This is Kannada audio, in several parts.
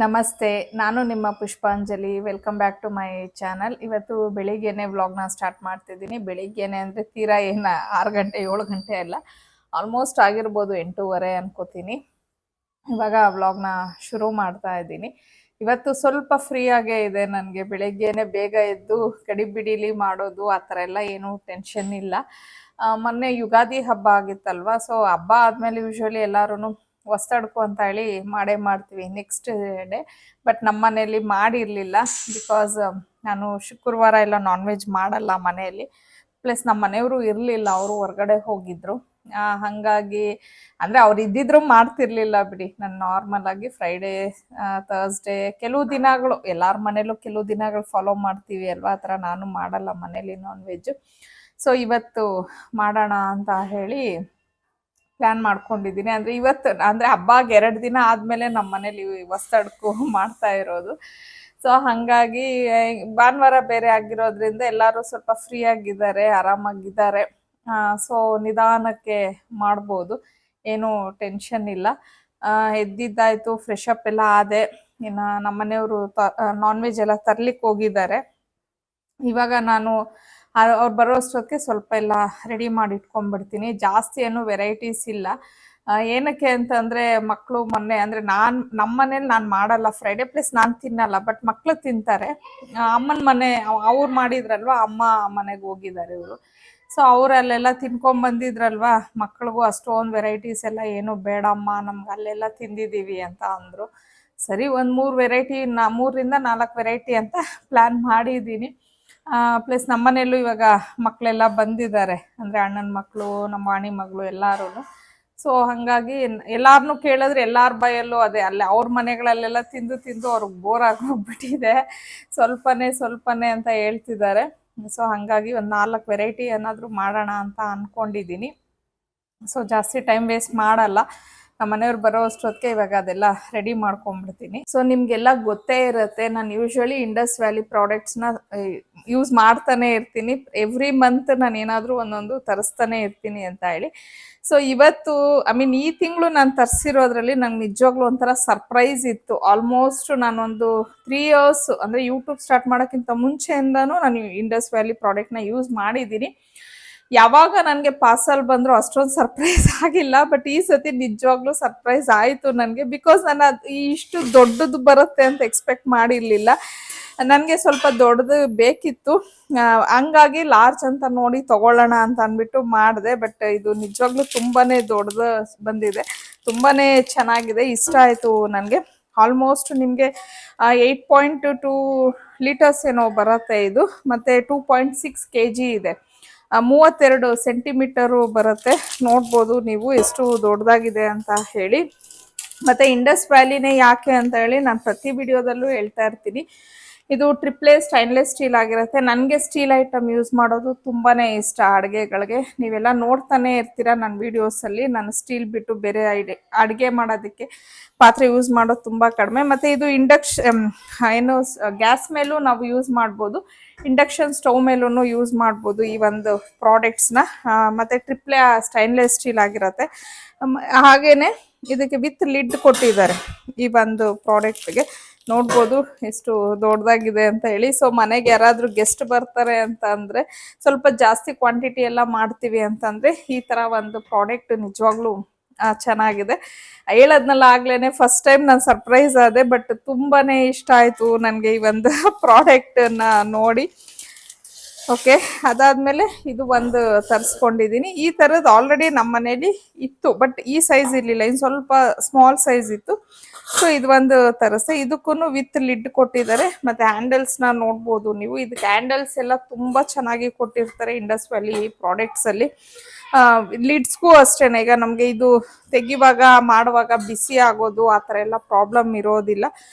ನಮಸ್ತೆ, ನಾನು ನಿಮ್ಮ Pushpanjali. Welcome back to my channel. ಇವತ್ತು ಬೆಳಿಗ್ಗೆನೆ ವ್ಲಾಗ್ನ ಸ್ಟಾರ್ಟ್ ಮಾಡ್ತಿದ್ದೀನಿ. ಬೆಳಿಗ್ಗೆನೆ ಅಂದರೆ ತೀರಾ ಏನು 6 ಗಂಟೆ 7 ಗಂಟೆ ಅಲ್ಲ, ಆಲ್ಮೋಸ್ಟ್ ಆಗಿರ್ಬೋದು 8:30 ಅನ್ಕೋತೀನಿ. ಇವಾಗ ವ್ಲಾಗ್ನ ಶುರು ಮಾಡ್ತಾ ಇದ್ದೀನಿ. ಇವತ್ತು ಸ್ವಲ್ಪ ಫ್ರೀ ಆಗೇ ಇದೆ ನನಗೆ. ಬೆಳಿಗ್ಗೆನೆ ಬೇಗ ಎದ್ದು ಗಡಿಬಿಡಿಲಿ ಮಾಡೋದು ಆ ಥರ ಎಲ್ಲ ಏನೂ ಟೆನ್ಷನ್ ಇಲ್ಲ. ಮೊನ್ನೆ ಯುಗಾದಿ ಹಬ್ಬ ಆಗಿತ್ತಲ್ವ, ಸೊ ಹಬ್ಬ ಆದಮೇಲೆ ಯೂಶ್ವಲಿ ಎಲ್ಲರೂ ಹೊಸ್ತಡ್ಕು ಅಂತ ಹೇಳಿ ಮಾಡೇ ಮಾಡ್ತೀವಿ ನೆಕ್ಸ್ಟ್ ಡೇ. ಬಟ್ ನಮ್ಮ ಮನೆಯಲ್ಲಿ ಮಾಡಿರಲಿಲ್ಲ, ಬಿಕಾಸ್ ನಾನು ಶುಕ್ರವಾರ ಎಲ್ಲ ನಾನ್ ವೆಜ್ ಮಾಡಲ್ಲ ಮನೆಯಲ್ಲಿ. ಪ್ಲಸ್ ನಮ್ಮ ಮನೆಯವರು ಇರಲಿಲ್ಲ, ಅವರು ಹೊರಗಡೆ ಹೋಗಿದ್ರು. ಹಾಗಾಗಿ ಅಂದರೆ ಅವ್ರು ಇದ್ದಿದ್ರು ಮಾಡ್ತಿರ್ಲಿಲ್ಲ ಬಿಡಿ. ನಾನು ನಾರ್ಮಲ್ ಆಗಿ ಫ್ರೈಡೇ, ಥರ್ಸ್ಡೇ ಕೆಲವು ದಿನಗಳು ಎಲ್ಲರ ಮನೇಲೂ ಕೆಲವು ದಿನಗಳು ಫಾಲೋ ಮಾಡ್ತೀವಿ ಅಲ್ವಾ, ಆ ಥರ ನಾನು ಮಾಡಲ್ಲ ಮನೇಲಿ ನಾನ್ ವೆಜ್. ಸೊ ಇವತ್ತು ಮಾಡೋಣ ಅಂತ ಹೇಳಿ ಪ್ಲ್ಯಾನ್ ಮಾಡ್ಕೊಂಡಿದ್ದೀನಿ. ಅಂದರೆ ಇವತ್ತು ಅಂದರೆ ಹಬ್ಬಗೆ 2 ದಿನ ಆದಮೇಲೆ ನಮ್ಮ ಮನೇಲಿ ಹೊಸ್ತಡ್ಕು ಮಾಡ್ತಾ ಇರೋದು. ಸೊ ಹಾಗಾಗಿ ಭಾನುವಾರ ಬೇರೆ ಆಗಿರೋದ್ರಿಂದ ಎಲ್ಲರೂ ಸ್ವಲ್ಪ ಫ್ರೀ ಆಗಿದ್ದಾರೆ, ಆರಾಮಾಗಿದ್ದಾರೆ. ಸೊ ನಿಧಾನಕ್ಕೆ ಮಾಡ್ಬೋದು, ಏನೂ ಟೆನ್ಷನ್ ಇಲ್ಲ. ಎದ್ದಿದ್ದಾಯಿತು, ಫ್ರೆಶ್ ಅಪ್ ಎಲ್ಲ ಆದೆ. ಇನ್ನು ನಮ್ಮ ಮನೆಯವರು ನಾನ್ ವೆಜ್ ಎಲ್ಲ ತರ್ಲಿಕ್ಕೆ ಹೋಗಿದ್ದಾರೆ. ಇವಾಗ ನಾನು ಅವ್ರು ಬರೋ ಅಷ್ಟೊತ್ತಿಗೆ ಸ್ವಲ್ಪ ಎಲ್ಲ ರೆಡಿ ಮಾಡಿ ಇಟ್ಕೊಂಡ್ಬಿಡ್ತೀನಿ. ಜಾಸ್ತಿ ಏನು ವೆರೈಟೀಸ್ ಇಲ್ಲ. ಏನಕ್ಕೆ ಅಂತಂದರೆ ಮಕ್ಕಳು ಮೊನ್ನೆ ಅಂದರೆ ನಮ್ಮ ಮನೇಲಿ ನಾನು ಮಾಡಲ್ಲ ಫ್ರೈಡೇ, ಪ್ಲಸ್ ನಾನು ತಿನ್ನಲ್ಲ, ಬಟ್ ಮಕ್ಕಳು ತಿಂತಾರೆ. ಅಮ್ಮನ ಮನೆ ಅವ್ರು ಮಾಡಿದ್ರಲ್ವ, ಅಮ್ಮ ಮನೆಗೆ ಹೋಗಿದ್ದಾರೆ ಇವರು. ಸೊ ಅವರಲ್ಲೆಲ್ಲ ತಿನ್ಕೊಂಬಂದಿದ್ರಲ್ವ, ಮಕ್ಳಿಗೂ ಅಷ್ಟೊಂದು ವೆರೈಟೀಸ್ ಎಲ್ಲ ಏನು ಬೇಡಮ್ಮ, ನಮ್ಗೆ ಅಲ್ಲೆಲ್ಲ ತಿಂದಿದ್ದೀವಿ ಅಂತ ಅಂದರು. ಸರಿ, ಒಂದು 3 ವೆರೈಟಿ 3ರಿಂದ 4 ವೆರೈಟಿ ಅಂತ ಪ್ಲ್ಯಾನ್ ಮಾಡಿದ್ದೀನಿ. ಪ್ಲಸ್ ನಮ್ಮನೆಯಲ್ಲೂ ಇವಾಗ ಮಕ್ಕಳೆಲ್ಲ ಬಂದಿದ್ದಾರೆ, ಅಂದರೆ ಅಣ್ಣನ ಮಕ್ಕಳು, ನಮ್ಮ ವಾಣಿ ಮಗಳು ಎಲ್ಲರೂ. ಸೊ ಹಾಗಾಗಿ ಎಲ್ಲಾರನ್ನೂ ಕೇಳಿದ್ರೆ ಎಲ್ಲರ ಬಾಯಲ್ಲೂ ಅದೇ, ಅಲ್ಲೇ ಅವ್ರ ಮನೆಗಳಲ್ಲೆಲ್ಲ ತಿಂದು ತಿಂದು ಅವ್ರಿಗೆ ಬೋರ್ ಆಗೋಗ್ಬಿಟ್ಟಿದೆ. ಸ್ವಲ್ಪನೇ ಅಂತ ಹೇಳ್ತಿದ್ದಾರೆ. ಸೊ ಹಾಗಾಗಿ ಒಂದು 4 ವೆರೈಟಿ ಏನಾದರೂ ಮಾಡೋಣ ಅಂತ ಅಂದ್ಕೊಂಡಿದ್ದೀನಿ. ಸೊ ಜಾಸ್ತಿ ಟೈಮ್ ವೇಸ್ಟ್ ಮಾಡಲ್ಲ, ನಮ್ಮ ಮನೆಯವ್ರು ಬರೋ ಅಷ್ಟೊತ್ತಿಗೆ ಇವಾಗ ಅದೆಲ್ಲ ರೆಡಿ ಮಾಡ್ಕೊಂಡ್ಬಿಡ್ತೀನಿ. ಸೊ ನಿಮಗೆಲ್ಲ ಗೊತ್ತೇ ಇರುತ್ತೆ, ನಾನು ಯೂಶ್ವಲಿ ಇಂಡಸ್ ವ್ಯಾಲಿ ಪ್ರಾಡಕ್ಟ್ಸ್ನ ಯೂಸ್ ಮಾಡ್ತಾನೆ ಇರ್ತೀನಿ. ಎವ್ರಿ ಮಂತ್ ನಾನು ಏನಾದರೂ ಒಂದೊಂದು ತರಿಸ್ತಾನೆ ಇರ್ತೀನಿ ಅಂತ ಹೇಳಿ. ಸೊ ಇವತ್ತು ಈ ತಿಂಗಳು ನಾನು ತರಿಸಿರೋದ್ರಲ್ಲಿ ನಂಗೆ ನಿಜವಾಗ್ಲೂ ಒಂಥರ ಸರ್ಪ್ರೈಸ್ ಇತ್ತು. ಆಲ್ಮೋಸ್ಟ್ ನಾನೊಂದು 3 years ಅಂದರೆ ಯೂಟ್ಯೂಬ್ ಸ್ಟಾರ್ಟ್ ಮಾಡೋಕ್ಕಿಂತ ಮುಂಚೆಯಿಂದನೂ ನಾನು ಇಂಡಸ್ ವ್ಯಾಲಿ ಪ್ರಾಡಕ್ಟ್ನ ಯೂಸ್ ಮಾಡಿದ್ದೀನಿ. ಯಾವಾಗ ನನಗೆ ಪಾರ್ಸಲ್ ಬಂದರೂ ಅಷ್ಟೊಂದು ಸರ್ಪ್ರೈಸ್ ಆಗಿಲ್ಲ, ಬಟ್ ಈ ಸತಿ ನಿಜವಾಗ್ಲೂ ಸರ್ಪ್ರೈಸ್ ಆಯಿತು ನನಗೆ. ಬಿಕಾಸ್ ನಾನು ಇಷ್ಟು ದೊಡ್ಡದು ಬರುತ್ತೆ ಅಂತ ಎಕ್ಸ್ಪೆಕ್ಟ್ ಮಾಡಿರಲಿಲ್ಲ. ನನಗೆ ಸ್ವಲ್ಪ ದೊಡ್ಡದು ಬೇಕಿತ್ತು, ಹಂಗಾಗಿ ಲಾರ್ಜ್ ಅಂತ ನೋಡಿ ತೊಗೊಳ್ಳೋಣ ಅಂತ ಅಂದ್ಬಿಟ್ಟು ಮಾಡಿದೆ. ಬಟ್ ಇದು ನಿಜವಾಗ್ಲೂ ತುಂಬಾ ದೊಡ್ಡದು ಬಂದಿದೆ, ತುಂಬಾ ಚೆನ್ನಾಗಿದೆ, ಇಷ್ಟ ಆಯಿತು ನನಗೆ. ಆಲ್ಮೋಸ್ಟ್ ನಿಮಗೆ 8.2 ಲೀಟರ್ಸ್ ಏನೋ ಬರುತ್ತೆ ಇದು, ಮತ್ತು 2.6 kg ಇದೆ, 32 ಸೆಂಟಿಮೀಟರು ಬರುತ್ತೆ. ನೋಡ್ಬೋದು ನೀವು ಎಷ್ಟು ದೊಡ್ಡದಾಗಿದೆ ಅಂತ ಹೇಳಿ. ಮತ್ತು ಇಂಡಸ್ ವ್ಯಾಲಿನೇ ಯಾಕೆ ಅಂತ ಹೇಳಿ ನಾನು ಪ್ರತಿ ವಿಡಿಯೋದಲ್ಲೂ ಹೇಳ್ತಾ ಇರ್ತೀನಿ. ಇದು ಟ್ರಿಪ್ಲೆ ಸ್ಟೈನ್ಲೆಸ್ ಸ್ಟೀಲ್ ಆಗಿರುತ್ತೆ. ನನಗೆ ಸ್ಟೀಲ್ ಐಟಮ್ ಯೂಸ್ ಮಾಡೋದು ತುಂಬಾ ಇಷ್ಟ ಅಡುಗೆಗಳಿಗೆ. ನೀವೆಲ್ಲ ನೋಡ್ತಾನೆ ಇರ್ತೀರ ನನ್ನ ವೀಡಿಯೋಸಲ್ಲಿ. ನಾನು ಸ್ಟೀಲ್ ಬಿಟ್ಟು ಬೇರೆ ಅಡುಗೆ ಮಾಡೋದಕ್ಕೆ ಪಾತ್ರೆ ಯೂಸ್ ಮಾಡೋದು ತುಂಬ ಕಡಿಮೆ. ಮತ್ತು ಇದು ಏನು ಗ್ಯಾಸ್ ಮೇಲೂ ನಾವು ಯೂಸ್ ಮಾಡ್ಬೋದು, ಇಂಡಕ್ಷನ್ ಸ್ಟವ್ ಮೇಲೂ ಯೂಸ್ ಮಾಡ್ಬೋದು ಈ ಒಂದು ಪ್ರಾಡಕ್ಟ್ಸ್ನ. ಮತ್ತು ಟ್ರಿಪ್ಲೆ ಸ್ಟೈನ್ಲೆಸ್ ಸ್ಟೀಲ್ ಆಗಿರುತ್ತೆ. ಹಾಗೇನೆ ಇದಕ್ಕೆ ವಿತ್ ಲಿಡ್ ಕೊಟ್ಟಿದ್ದಾರೆ ಈ ಒಂದು ಪ್ರಾಡಕ್ಟ್ಗೆ. ನೋಡ್ಬೋದು ಎಷ್ಟು ದೊಡ್ಡದಾಗಿದೆ ಅಂತ ಹೇಳಿ. ಸೊ ಮನೆಗೆ ಯಾರಾದರೂ ಗೆಸ್ಟ್ ಬರ್ತಾರೆ ಅಂತ ಅಂದರೆ, ಸ್ವಲ್ಪ ಜಾಸ್ತಿ ಕ್ವಾಂಟಿಟಿ ಎಲ್ಲ ಮಾಡ್ತೀವಿ ಅಂತಂದರೆ ಈ ಥರ ಒಂದು ಪ್ರಾಡಕ್ಟ್ ನಿಜವಾಗ್ಲೂ ಚೆನ್ನಾಗಿದೆ. ಹೇಳೋದ್ನಲ್ಲ ಆಗ್ಲೇ ಫಸ್ಟ್ ಟೈಮ್ ನಾನು ಸರ್ಪ್ರೈಸ್ ಆದೆ, ಬಟ್ ತುಂಬಾ ಇಷ್ಟ ಆಯಿತು ನನಗೆ ಈ ಒಂದು ಪ್ರಾಡಕ್ಟನ್ನು ನೋಡಿ. ಓಕೆ, ಅದಾದಮೇಲೆ ಇದು ಒಂದು ತರಿಸ್ಕೊಂಡಿದ್ದೀನಿ. ಈ ಥರದ್ದು ಆಲ್ರೆಡಿ ನಮ್ಮ ಮನೇಲಿ ಇತ್ತು, ಬಟ್ ಈ ಸೈಜ್ ಇರಲಿಲ್ಲ, ಇನ್ನು ಸ್ವಲ್ಪ ಸ್ಮಾಲ್ ಸೈಜ್ ಇತ್ತು. ಸೊ ಇದು ಒಂದು ತರಿಸ್ದೆ. ಇದಕ್ಕೂ ವಿತ್ ಲಿಡ್ ಕೊಟ್ಟಿದ್ದಾರೆ. ಮತ್ತು ಹ್ಯಾಂಡಲ್ಸ್ನ ನೋಡ್ಬೋದು ನೀವು. ಇದಕ್ಕೆ ಹ್ಯಾಂಡಲ್ಸ್ ಎಲ್ಲ ತುಂಬ ಚೆನ್ನಾಗಿ ಕೊಟ್ಟಿರ್ತಾರೆ ಇಂಡಸ್ ವ್ಯಾಲಿ ಪ್ರಾಡಕ್ಟ್ಸಲ್ಲಿ. ಲಿಡ್ಸ್ಗೂ ಅಷ್ಟೇ, ಈಗ ನಮಗೆ ಇದು ತೆಗಿವಾಗ ಮಾಡುವಾಗ ಬಿಸಿ ಆಗೋದು ಆ ಥರ ಎಲ್ಲ ಪ್ರಾಬ್ಲಮ್ ಇರೋದಿಲ್ಲ.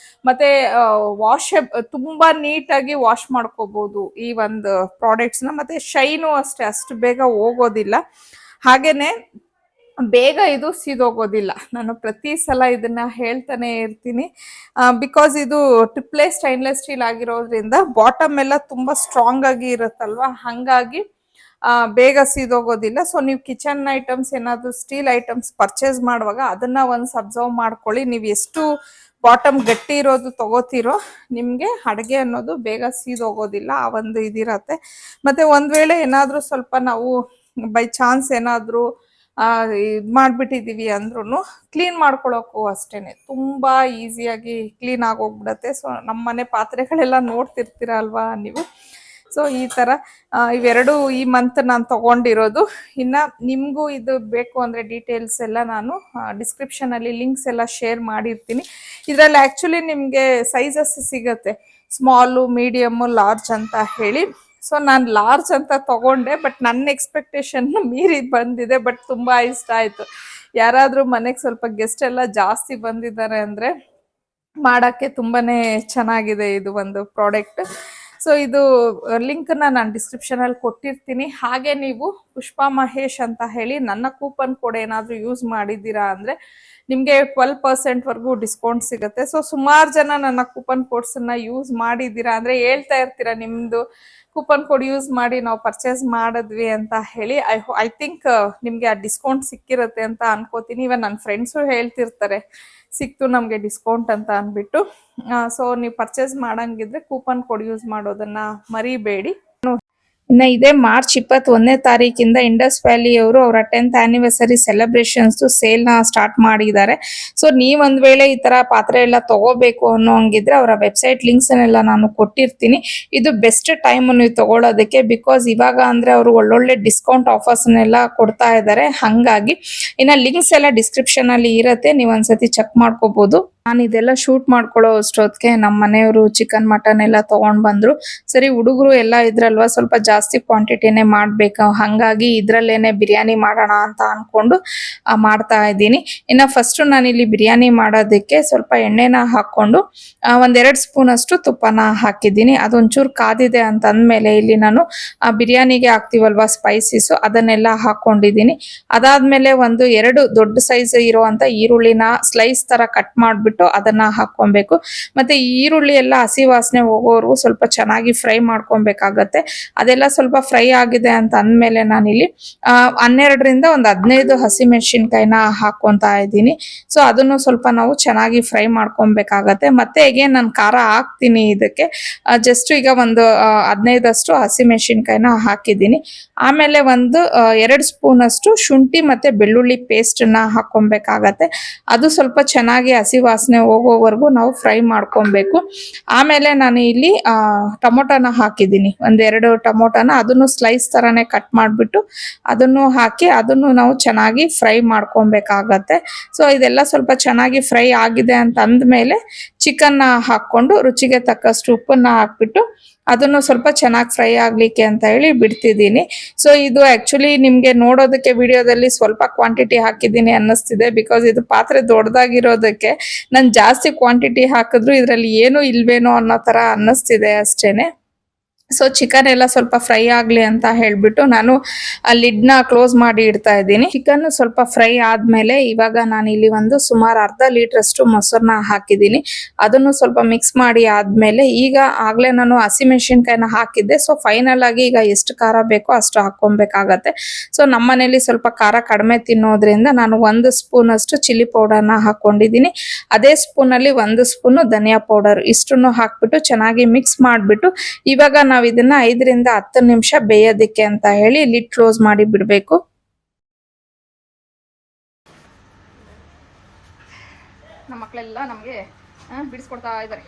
ಮತ್ತು ತುಂಬ ನೀಟಾಗಿ ವಾಶ್ ಮಾಡ್ಕೋಬೋದು ಈ ಒಂದು ಪ್ರಾಡಕ್ಟ್ಸ್ನ. ಮತ್ತು ಶೈನು ಅಷ್ಟೇ, ಅಷ್ಟು ಬೇಗ ಹೋಗೋದಿಲ್ಲ, ಹಾಗೆಯೇ ಬೇಗ ಇದು ಸೀದೋಗೋದಿಲ್ಲ. ನಾನು ಪ್ರತಿ ಸಲ ಇದನ್ನು ಹೇಳ್ತಾನೆ ಇರ್ತೀನಿ. ಬಿಕಾಸ್ ಇದು ಟ್ರಿಪ್ಲೆ ಸ್ಟೈನ್ಲೆಸ್ ಸ್ಟೀಲ್ ಆಗಿರೋದ್ರಿಂದ ಬಾಟಮ್ ಎಲ್ಲ ತುಂಬ ಸ್ಟ್ರಾಂಗ್ ಆಗಿ ಇರುತ್ತಲ್ವ, ಹಾಗಾಗಿ ಬೇಗ ಸೀದೋಗೋದಿಲ್ಲ. ಸೊ ನೀವು ಕಿಚನ್ ಐಟಮ್ಸ್ ಏನಾದರೂ ಸ್ಟೀಲ್ ಐಟಮ್ಸ್ ಪರ್ಚೇಸ್ ಮಾಡುವಾಗ ಅದನ್ನು ಒಂದು ಅಬ್ಸರ್ವ್ ಮಾಡ್ಕೊಳ್ಳಿ. ನೀವು ಎಷ್ಟು ಬಾಟಮ್ ಗಟ್ಟಿ ಇರೋದು ತಗೋತಿರೋ ನಿಮಗೆ ಅಡುಗೆ ಅನ್ನೋದು ಬೇಗ ಸೀದೋಗೋದಿಲ್ಲ, ಆ ಒಂದು ಇದಿರತ್ತೆ. ಮತ್ತು ಒಂದು ವೇಳೆ ಏನಾದರೂ ಸ್ವಲ್ಪ ನಾವು ಬೈ ಚಾನ್ಸ್ ಏನಾದರೂ ಇದು ಮಾಡಿಬಿಟ್ಟಿದ್ದೀವಿ ಅಂದ್ರೂ ಕ್ಲೀನ್ ಮಾಡ್ಕೊಳ್ಳೋಕ್ಕೂ ಅಷ್ಟೇ ತುಂಬ ಈಸಿಯಾಗಿ ಕ್ಲೀನ್ ಆಗೋಗ್ಬಿಡತ್ತೆ. ಸೊ ನಮ್ಮ ಮನೆ ಪಾತ್ರೆಗಳೆಲ್ಲ ನೋಡ್ತಿರ್ತೀರ ಅಲ್ವಾ ನೀವು. ಸೊ ಈ ಥರ ಇವೆರಡು ಈ ಮಂತ್ ನಾನು ತೊಗೊಂಡಿರೋದು. ಇನ್ನು ನಿಮಗೂ ಇದು ಬೇಕು ಅಂದರೆ ಡೀಟೇಲ್ಸ್ ಎಲ್ಲ ನಾನು ಡಿಸ್ಕ್ರಿಪ್ಷನಲ್ಲಿ ಲಿಂಕ್ಸ್ ಎಲ್ಲ ಶೇರ್ ಮಾಡಿರ್ತೀನಿ. ಇದರಲ್ಲಿ ಆ್ಯಕ್ಚುಲಿ ನಿಮಗೆ ಸೈಜಸ್ ಸಿಗುತ್ತೆ, ಸ್ಮಾಲು, ಮೀಡಿಯಮ್ಮು, ಲಾರ್ಜ್ ಅಂತ ಹೇಳಿ. ಸೊ ನಾನು ಲಾರ್ಜ್ ಅಂತ ತಗೊಂಡೆ, ಬಟ್ ನನ್ನ ಎಕ್ಸ್ಪೆಕ್ಟೇಷನ್ ಮೀರಿ ಬಂದಿದೆ. ಬಟ್ ತುಂಬ ಇಷ್ಟ ಆಯಿತು. ಯಾರಾದರೂ ಮನೆಗೆ ಸ್ವಲ್ಪ ಗೆಸ್ಟ್ ಎಲ್ಲ ಜಾಸ್ತಿ ಬಂದಿದ್ದಾರೆ ಅಂದರೆ ಮಾಡೋಕ್ಕೆ ತುಂಬಾ ಚೆನ್ನಾಗಿದೆ ಇದು ಒಂದು ಪ್ರಾಡಕ್ಟ್. ಸೊ ಇದು ಲಿಂಕನ್ನ ನಾನು ಡಿಸ್ಕ್ರಿಪ್ಷನಲ್ಲಿ ಕೊಟ್ಟಿರ್ತೀನಿ. ಹಾಗೆ ನೀವು ಪುಷ್ಪಾ ಮಹೇಶ್ ಅಂತ ಹೇಳಿ ನನ್ನ ಕೂಪನ್ ಕೋಡ್ ಏನಾದರೂ ಯೂಸ್ ಮಾಡಿದ್ದೀರಾ ಅಂದರೆ ನಿಮಗೆ 12% ಡಿಸ್ಕೌಂಟ್ ಸಿಗುತ್ತೆ. ಸೊ ಸುಮಾರು ಜನ ನನ್ನ ಕೂಪನ್ ಕೋಡ್ಸನ್ನು ಯೂಸ್ ಮಾಡಿದ್ದೀರಾ ಅಂದರೆ ಹೇಳ್ತಾ ಇರ್ತೀರಾ ನಿಮ್ಮದು ಕೂಪನ್ ಕೋಡ್ ಯೂಸ್ ಮಾಡಿ ನಾವು ಪರ್ಚೇಸ್ ಮಾಡಿದ್ವಿ ಅಂತ ಹೇಳಿ. ಐ ಥಿಂಕ್ ನಿಮಗೆ ಆ ಡಿಸ್ಕೌಂಟ್ ಸಿಕ್ಕಿರುತ್ತೆ ಅಂತ ಅನ್ಕೋತೀನಿ. ಇವನ್ ನನ್ನ ಫ್ರೆಂಡ್ಸು ಹೇಳ್ತಿರ್ತಾರೆ ಸಿಕ್ತು ನಮಗೆ ಡಿಸ್ಕೌಂಟ್ ಅಂತ ಅಂದ್ಬಿಟ್ಟು. ಸೊ ನೀವು ಪರ್ಚೇಸ್ ಮಾಡಂಗಿದ್ರೆ ಕೂಪನ್ ಕೋಡ್ ಯೂಸ್ ಮಾಡೋದನ್ನ ಮರಿಬೇಡಿ. ಇನ್ನು ಇದೇ ಮಾರ್ಚ್ 21ನೇ ತಾರೀಕಿಂದ ಇಂಡಸ್ ವ್ಯಾಲಿ ಅವರು ಅವರ 10th ಆನಿವರ್ಸರಿ ಸೆಲೆಬ್ರೇಷನ್ಸ್ ಸೇಲ್ನ ಸ್ಟಾರ್ಟ್ ಮಾಡಿದ್ದಾರೆ. ಸೊ ನೀವೊಂದು ವೇಳೆ ಈ ತರ ಪಾತ್ರೆ ಎಲ್ಲ ತಗೋಬೇಕು ಅನ್ನೋ ಹಂಗಿದ್ರೆ ಅವರ ವೆಬ್ಸೈಟ್ ಲಿಂಕ್ಸ್ನೆಲ್ಲ ನಾನು ಕೊಟ್ಟಿರ್ತೀನಿ. ಇದು ಬೆಸ್ಟ್ ಟೈಮ್ ನೀವು ತಗೊಳ್ಳೋದಕ್ಕೆ, ಬಿಕಾಸ್ ಇವಾಗ ಅಂದ್ರೆ ಅವರು ಒಳ್ಳೊಳ್ಳೆ ಡಿಸ್ಕೌಂಟ್ ಆಫರ್ಸ್ನೆಲ್ಲ ಕೊಡ್ತಾ ಇದ್ದಾರೆ. ಹಾಗಾಗಿ ಇನ್ನು ಲಿಂಕ್ಸ್ ಎಲ್ಲ ಡಿಸ್ಕ್ರಿಪ್ಷನ್ ಅಲ್ಲಿ ಇರುತ್ತೆ, ನೀವು ಒಂದ್ಸತಿ ಚೆಕ್ ಮಾಡ್ಕೋಬಹುದು. ನಾನು ಇದೆಲ್ಲ ಶೂಟ್ ಮಾಡ್ಕೊಳ್ಳೋ ಅಷ್ಟೊತ್ತಿಗೆ ನಮ್ಮ ಮನೆಯವರು ಚಿಕನ್ ಮಟನ್ ಎಲ್ಲ ತಗೊಂಡ್ ಬಂದ್ರು. ಸರಿ ಹುಡುಗರು ಎಲ್ಲ ಇದ್ರಲ್ವಾ, ಸ್ವಲ್ಪ ಜಾಸ್ತಿ ಕ್ವಾಂಟಿಟಿನೇ ಮಾಡ್ಬೇಕು, ಹಾಗಾಗಿ ಇದ್ರಲ್ಲೇನೆ ಬಿರಿಯಾನಿ ಮಾಡೋಣ ಅಂತ ಅನ್ಕೊಂಡು ಮಾಡ್ತಾ ಇದ್ದೀನಿ. ಇನ್ನು ಫಸ್ಟ್ ನಾನಿಲ್ಲಿ ಬಿರಿಯಾನಿ ಮಾಡೋದಕ್ಕೆ ಸ್ವಲ್ಪ ಎಣ್ಣೆನ ಹಾಕೊಂಡು 1-2 ಸ್ಪೂನ್ ಅಷ್ಟು ತುಪ್ಪನ ಹಾಕಿದ್ದೀನಿ. ಅದೊಂಚೂರು ಕಾದಿದೆ ಅಂತ ಅಂದ್ಮೇಲೆ ಇಲ್ಲಿ ನಾನು ಬಿರಿಯಾನಿಗೆ ಹಾಕ್ತಿವಲ್ವಾ ಸ್ಪೈಸಸ್, ಅದನ್ನೆಲ್ಲ ಹಾಕೊಂಡಿದ್ದೀನಿ. ಅದಾದ್ಮೇಲೆ 1-2 ದೊಡ್ಡ ಸೈಜ್ ಇರುವಂತ ಈರುಳ್ಳಿನ ಸ್ಲೈಸ್ ತರ ಕಟ್ ಮಾಡ್ಬಿಟ್ಟು ಅದನ್ನ ಹಾಕೊಬೇಕು. ಮತ್ತೆ ಈರುಳ್ಳಿ ಎಲ್ಲ ಹಸಿ ವಾಸನೆ ಹೋಗೋವರೆಗೂ ಸ್ವಲ್ಪ ಚೆನ್ನಾಗಿ ಫ್ರೈ ಮಾಡ್ಕೊಬೇಕಾಗತ್ತೆ. ಅದೆಲ್ಲ ಸ್ವಲ್ಪ ಫ್ರೈ ಆಗಿದೆ ಅಂತ ಅಂದ್ಮೇಲೆ ನಾನಿಲ್ಲಿ 12ರಿಂದ 15 ಹಸಿಮೆಣಸಿನಕಾಯಿನ ಹಾಕೊಂತಾ ಇದ್ದೀನಿ. ಸೊ ಅದನ್ನು ಸ್ವಲ್ಪ ನಾವು ಚೆನ್ನಾಗಿ ಫ್ರೈ ಮಾಡ್ಕೊಬೇಕಾಗತ್ತೆ. ಮತ್ತೆ ಅಗೇನ್ ನಾನು ಖಾರ ಹಾಕ್ತೀನಿ ಇದಕ್ಕೆ. ಜಸ್ಟ್ ಈಗ 15 ಹಸಿಮೆಣಸಿನಕಾಯಿನ ಹಾಕಿದ್ದೀನಿ. ಆಮೇಲೆ 2 ಸ್ಪೂನ್ ಅಷ್ಟು ಶುಂಠಿ ಮತ್ತೆ ಬೆಳ್ಳುಳ್ಳಿ ಪೇಸ್ಟ್ ನ ಹಾಕೊಬೇಕಾಗತ್ತೆ. ಅದು ಸ್ವಲ್ಪ ಚೆನ್ನಾಗಿ ಹಸಿ ವಾಸನೆ ಹೋಗೋವರೆಗೂ ನಾವು ಫ್ರೈ ಮಾಡ್ಕೊಬೇಕು. ಆಮೇಲೆ ನಾನು ಇಲ್ಲಿ ಟೊಮೊಟೊನ ಹಾಕಿದ್ದೀನಿ, 1-2 ಟೊಮೊಟೊನ, ಅದನ್ನು ಸ್ಲೈಸ್ ತರಾನೇ ಕಟ್ ಮಾಡಿಬಿಟ್ಟು ಅದನ್ನು ಹಾಕಿ ಅದನ್ನು ನಾವು ಚೆನ್ನಾಗಿ ಫ್ರೈ ಮಾಡ್ಕೊಬೇಕಾಗತ್ತೆ. ಸೊ ಇದೆಲ್ಲ ಸ್ವಲ್ಪ ಚೆನ್ನಾಗಿ ಫ್ರೈ ಆಗಿದೆ ಅಂತ ಅಂದ್ಮೇಲೆ ಚಿಕನ್ನ ಹಾಕೊಂಡು ರುಚಿಗೆ ತಕ್ಕಷ್ಟು ಉಪ್ಪನ್ನ ಹಾಕ್ಬಿಟ್ಟು ಅದನ್ನು ಸ್ವಲ್ಪ ಚೆನ್ನಾಗಿ ಫ್ರೈ ಆಗ್ಲಿಕ್ಕೆ ಅಂತ ಹೇಳಿ ಬಿಡ್ತಿದ್ದೀನಿ. ಸೊ ಇದು ಆಕ್ಚುಲಿ ನಿಮ್ಗೆ ನೋಡೋದಕ್ಕೆ ವಿಡಿಯೋದಲ್ಲಿ ಸ್ವಲ್ಪ ಕ್ವಾಂಟಿಟಿ ಹಾಕಿದ್ದೀನಿ ಅನ್ನಿಸ್ತಿದೆ, ಬಿಕಾಸ್ ಇದು ಪಾತ್ರೆ ದೊಡ್ಡದಾಗಿರೋದಕ್ಕೆ ನಾನು ಜಾಸ್ತಿ ಕ್ವಾಂಟಿಟಿ ಹಾಕಿದ್ರು ಇದರಲ್ಲಿ ಏನು ಇಲ್ವೇನೋ ಅನ್ನೋ ತರ ಅನ್ನಿಸ್ತಿದೆ ಅಷ್ಟೇನೆ. ಸೊ ಚಿಕನ್ ಎಲ್ಲ ಸ್ವಲ್ಪ ಫ್ರೈ ಆಗ್ಲಿ ಅಂತ ಹೇಳ್ಬಿಟ್ಟು ನಾನು ಲಿಡ್ನ ಕ್ಲೋಸ್ ಮಾಡಿ ಇಡ್ತಾ ಇದ್ದೀನಿ. ಚಿಕನ್ ಸ್ವಲ್ಪ ಫ್ರೈ ಆದ್ಮೇಲೆ ಇವಾಗ ನಾನು ಇಲ್ಲಿ ಸುಮಾರು 1/2 ಲೀಟರ್ ಅಷ್ಟು ಮೊಸರನ್ನ ಹಾಕಿದ್ದೀನಿ. ಅದನ್ನು ಸ್ವಲ್ಪ ಮಿಕ್ಸ್ ಮಾಡಿ ಆದ್ಮೇಲೆ ಈಗ ಆಗ್ಲೇ ನಾನು ಹಸಿಮೆಣಸಿನಕಾಯಿನ ಹಾಕಿದ್ದೆ. ಸೊ ಫೈನಲ್ ಆಗಿ ಈಗ ಎಷ್ಟು ಖಾರ ಬೇಕೋ ಅಷ್ಟು ಹಾಕೊಬೇಕಾಗತ್ತೆ. ಸೊ ನಮ್ಮನೇಲಿ ಸ್ವಲ್ಪ ಖಾರ ಕಡಿಮೆ ತಿನ್ನೋದ್ರಿಂದ ನಾನು 1 ಸ್ಪೂನ್ ಅಷ್ಟು ಚಿಲ್ಲಿ ಪೌಡರ್ನ ಹಾಕೊಂಡಿದ್ದೀನಿ. ಅದೇ ಸ್ಪೂನ್ ಅಲ್ಲಿ 1 ಸ್ಪೂನ್ ಧನಿಯಾ ಪೌಡರ್, ಇಷ್ಟನ್ನು ಹಾಕ್ಬಿಟ್ಟು ಚೆನ್ನಾಗಿ ಮಿಕ್ಸ್ ಮಾಡ್ಬಿಟ್ಟು ಇವಾಗ ನಾವು ಇದನ್ನ 5ರಿಂದ 10 ನಿಮಿಷ ಬೇಯೋದಕ್ಕೆ ಅಂತ ಹೇಳಿ ಲಿಡ್ ಕ್ಲೋಸ್ ಮಾಡಿ ಬಿಡಬೇಕು. ನಮ್ಮ ಮಕ್ಕಳೆಲ್ಲ ನಮಗೆ ಬಿಡಿಸ್ಕೊಡ್ತಾ ಇದ್ದಾರೆ.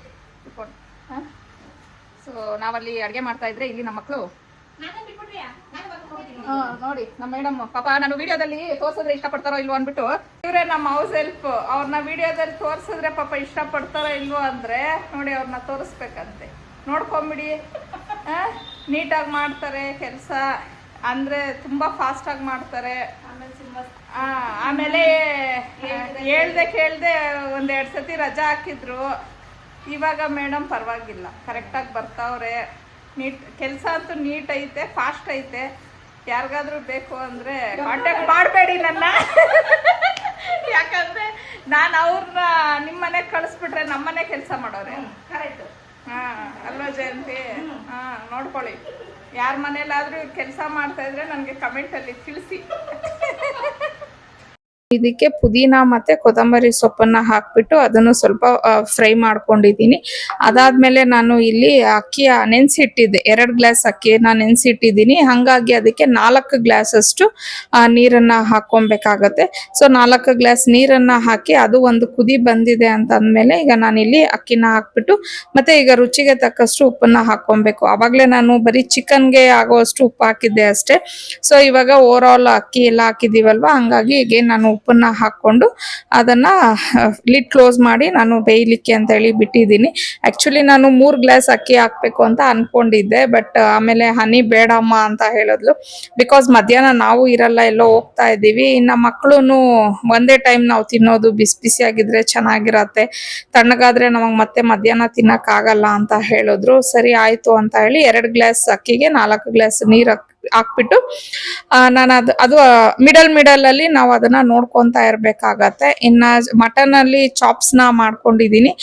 ಸೊ ನಾವಲ್ಲಿ ಅಡುಗೆ ಮಾಡ್ತಾ ಇದ್ರೆ ಇಲ್ಲಿ ನಮ್ಮ ಮಕ್ಕಳು ನೋಡಿ ನಮ್ಮ ಮೇಡಮ್ ಪಾಪ ನಾನು ವಿಡಿಯೋದಲ್ಲಿ ತೋರ್ಸಿದ್ರೆ ಇಷ್ಟಪಡ್ತಾರೋ ಇಲ್ವೋ ಅಂದ್ಬಿಟ್ಟು ಇವ್ರೆ ನಮ್ಮ ಹೌಸ್ ಹೆಲ್ಪ್. ಅವ್ರನ್ನ ವಿಡಿಯೋದಲ್ಲಿ ತೋರ್ಸಿದ್ರೆ ಪಾಪ ಇಷ್ಟಪಡ್ತಾರೋ ಇಲ್ವೋ ಅಂದ್ರೆ ನೋಡಿ ಅವ್ರನ್ನ ತೋರಿಸ್ಬೇಕಂತೆ. ನೋಡ್ಕೊಂಬಿಡಿ, ನೀಟಾಗಿ ಮಾಡ್ತಾರೆ ಕೆಲಸ, ಅಂದರೆ ತುಂಬ ಫಾಸ್ಟಾಗಿ ಮಾಡ್ತಾರೆ. ಆಮೇಲೆ ಹೇಳ್ದೆ ಕೇಳ್ದೆ 1-2 ಸತಿ ರಜಾ ಹಾಕಿದ್ರು. ಇವಾಗ ಮೇಡಮ್ ಪರವಾಗಿಲ್ಲ, ಕರೆಕ್ಟಾಗಿ ಬರ್ತಾವ್ರೆ. ನೀಟ್ ಕೆಲಸ ಅಂತೂ ನೀಟ್ ಐತೆ, ಫಾಸ್ಟ್ ಐತೆ. ಯಾರಿಗಾದ್ರೂ ಬೇಕು ಅಂದರೆ ಕಾಂಟ್ಯಾಕ್ಟ್ ಮಾಡಬೇಡಿ ನನ್ನ, ಯಾಕಂದರೆ ನಾನು ಅವ್ರನ್ನ ನಿಮ್ಮ ಮನೆಗೆ ಕಳಿಸ್ಬಿಟ್ರೆ ನಮ್ಮನೆ ಕೆಲಸ ಮಾಡೋರೆ. ಕರೆಕ್ಟ್ ಅಲ್ವಾ ಜಯಂತಿ? ನೋಡ್ಕೊಳ್ಳಿ, ಯಾರ ಮನೇಲಾದ್ರೂ ಕೆಲಸ ಮಾಡ್ತಾ ಇದ್ರೆ ನನಗೆ ಕಮೆಂಟಲ್ಲಿ ತಿಳಿಸಿ. ಇದಕ್ಕೆ ಪುದೀನ ಮತ್ತೆ ಕೊತ್ತಂಬರಿ ಸೊಪ್ಪನ್ನ ಹಾಕ್ಬಿಟ್ಟು ಅದನ್ನು ಸ್ವಲ್ಪ ಫ್ರೈ ಮಾಡ್ಕೊಂಡಿದ್ದೀನಿ. ಅದಾದ್ಮೇಲೆ ನಾನು ಇಲ್ಲಿ ಅಕ್ಕಿಯ ನೆನ್ಸಿಟ್ಟಿದ್ದೆ, 2 ಗ್ಲಾಸ್ ಅಕ್ಕಿಯನ್ನ ನೆನ್ಸಿಟ್ಟಿದ್ದೀನಿ. ಹಂಗಾಗಿ ಅದಕ್ಕೆ 4 ಗ್ಲಾಸ್ ಅಷ್ಟು ನೀರನ್ನ ಹಾಕೊಬೇಕಾಗತ್ತೆ. ಸೊ 4 ಗ್ಲಾಸ್ ನೀರನ್ನ ಹಾಕಿ ಅದು ಒಂದು ಕುದಿ ಬಂದಿದೆ ಅಂತ ಅಂದ್ಮೇಲೆ ಈಗ ನಾನಿಲ್ಲಿ ಅಕ್ಕಿನ ಹಾಕ್ಬಿಟ್ಟು ಮತ್ತೆ ಈಗ ರುಚಿಗೆ ತಕ್ಕಷ್ಟು ಉಪ್ಪನ್ನ ಹಾಕೊಬೇಕು. ಅವಾಗ್ಲೇ ನಾನು ಬರೀ ಚಿಕನ್ಗೆ ಆಗೋಷ್ಟು ಉಪ್ಪು ಹಾಕಿದ್ದೆ ಅಷ್ಟೇ. ಸೊ ಇವಾಗ ಓವರ್ ಆಲ್ ಅಕ್ಕಿ ಎಲ್ಲ ಹಾಕಿದೀವಲ್ವಾ, ಹಂಗಾಗಿ ಈಗ ನಾನು ಉಪ್ಪನ್ನ ಹಾಕೊಂಡು ಅದನ್ನ ಲಿಡ್ ಕ್ಲೋಸ್ ಮಾಡಿ ನಾನು ಬೇಯಲಿಕ್ಕೆ ಅಂತ ಹೇಳಿ ಬಿಟ್ಟಿದ್ದೀನಿ. ಆಕ್ಚುಲಿ ನಾನು 3 ಗ್ಲಾಸ್ ಅಕ್ಕಿ ಹಾಕ್ಬೇಕು ಅಂತ ಅನ್ಕೊಂಡಿದ್ದೆ, ಬಟ್ ಆಮೇಲೆ ಹನಿ ಬೇಡಮ್ಮ ಅಂತ ಹೇಳಿದ್ಲು. ಬಿಕಾಸ್ ಮಧ್ಯಾಹ್ನ ನಾವು ಇರಲ್ಲ, ಎಲ್ಲೋ ಹೋಗ್ತಾ ಇದ್ದೀವಿ. ಇನ್ನ ಮಕ್ಕಳುನು ಒಂದೇ ಟೈಮ್ ನಾವು ತಿನ್ನೋದು, ಬಿಸಿ ಬಿಸಿಯಾಗಿದ್ರೆ ಚೆನ್ನಾಗಿರತ್ತೆ, ತಣ್ಣಗಾದ್ರೆ ನಮಗ್ ಮತ್ತೆ ಮಧ್ಯಾಹ್ನ ತಿನ್ನಕ್ ಆಗಲ್ಲ ಅಂತ ಹೇಳಿದ್ರು. ಸರಿ ಆಯ್ತು ಅಂತ ಹೇಳಿ 2 ಗ್ಲಾಸ್ ಅಕ್ಕಿಗೆ 4 ಗ್ಲಾಸ್ ನೀರ್ ಹಾಕ್ಬಿಟ್ಟು ನಾನು ಅದು ಮಿಡಲ್ ಅಲ್ಲಿ ನಾವು ಅದನ್ನ ನೋಡ್ಕೊಂತಾ ಇರ್ಬೇಕಾಗತ್ತೆ. ಇನ್ನ ಮಟನ್ ಅಲ್ಲಿ ಚಾಪ್ಸ್ ನ ಮಾಡ್ಕೊಂಡಿದೀನಿ.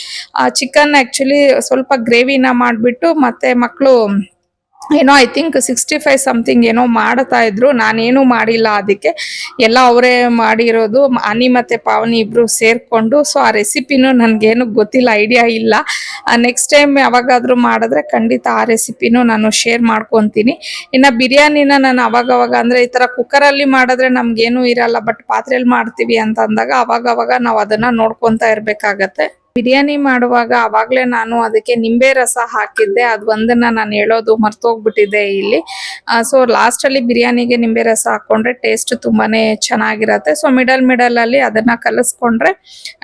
ಚಿಕನ್ ಆಕ್ಚುಲಿ ಸ್ವಲ್ಪ ಗ್ರೇವಿನ ಮಾಡ್ಬಿಟ್ಟು ಮತ್ತೆ ಮಕ್ಕಳು ಏನೋ ಐ ಥಿಂಕ್ 65 ಸಮಥಿಂಗ್ ಏನೋ ಮಾಡ್ತಾ ಇದ್ರು. ನಾನೇನು ಮಾಡಿಲ್ಲ, ಅದಕ್ಕೆ ಎಲ್ಲ ಅವರೇ ಮಾಡಿರೋದು, ಅನಿ ಮತ್ತೆ ಪಾವನಿ ಇಬ್ರು ಸೇರ್ಕೊಂಡು. ಸೊ ಆ ರೆಸಿಪಿನೂ ನನ್ಗೇನು ಗೊತ್ತಿಲ್ಲ, ಐಡಿಯಾ ಇಲ್ಲ. ನೆಕ್ಸ್ಟ್ ಟೈಮ್ ಯಾವಾಗಾದ್ರೂ ಮಾಡಿದ್ರೆ ಖಂಡಿತ ಆ ರೆಸಿಪಿನೂ ನಾನು ಶೇರ್ ಮಾಡ್ಕೊತೀನಿ. ಇನ್ನ ಬಿರಿಯಾನಿನ ನಾನು ಅವಾಗವಾಗ ಅಂದ್ರೆ ಈ ತರ ಕುಕ್ಕರಲ್ಲಿ ಮಾಡಿದ್ರೆ ನಮ್ಗೇನು ಇರಲ್ಲ, ಬಟ್ ಪಾತ್ರೆಯಲ್ಲಿ ಮಾಡ್ತೀವಿ ಅಂತ ಅಂದಾಗ ಅವಾಗವಾಗ ನಾವು ಅದನ್ನ ನೋಡ್ಕೊಂತಾ ಇರ್ಬೇಕಾಗತ್ತೆ. ಬಿರಿಯಾನಿ ಮಾಡುವಾಗ ಅವಾಗ್ಲೇ ನಾನು ಅದಕ್ಕೆ ನಿಂಬೆ ರಸ ಹಾಕಿದ್ದೆ, ಅದು ಒಂದನ್ನ ನಾನು ಹೇಳೋದು ಮರ್ತೋಗ್ಬಿಟ್ಟಿದ್ದೆ ಇಲ್ಲಿ. ಸೊ ಲಾಸ್ಟ್ ಅಲ್ಲಿ ಬಿರಿಯಾನಿಗೆ ನಿಂಬೆ ರಸ ಹಾಕೊಂಡ್ರೆ ಟೇಸ್ಟ್ ತುಂಬಾನೇ ಚೆನ್ನಾಗಿರತ್ತೆ. ಸೊ ಮಿಡಲ್ ಅಲ್ಲಿ ಅದನ್ನ ಕಲಸ್ಕೊಂಡ್ರೆ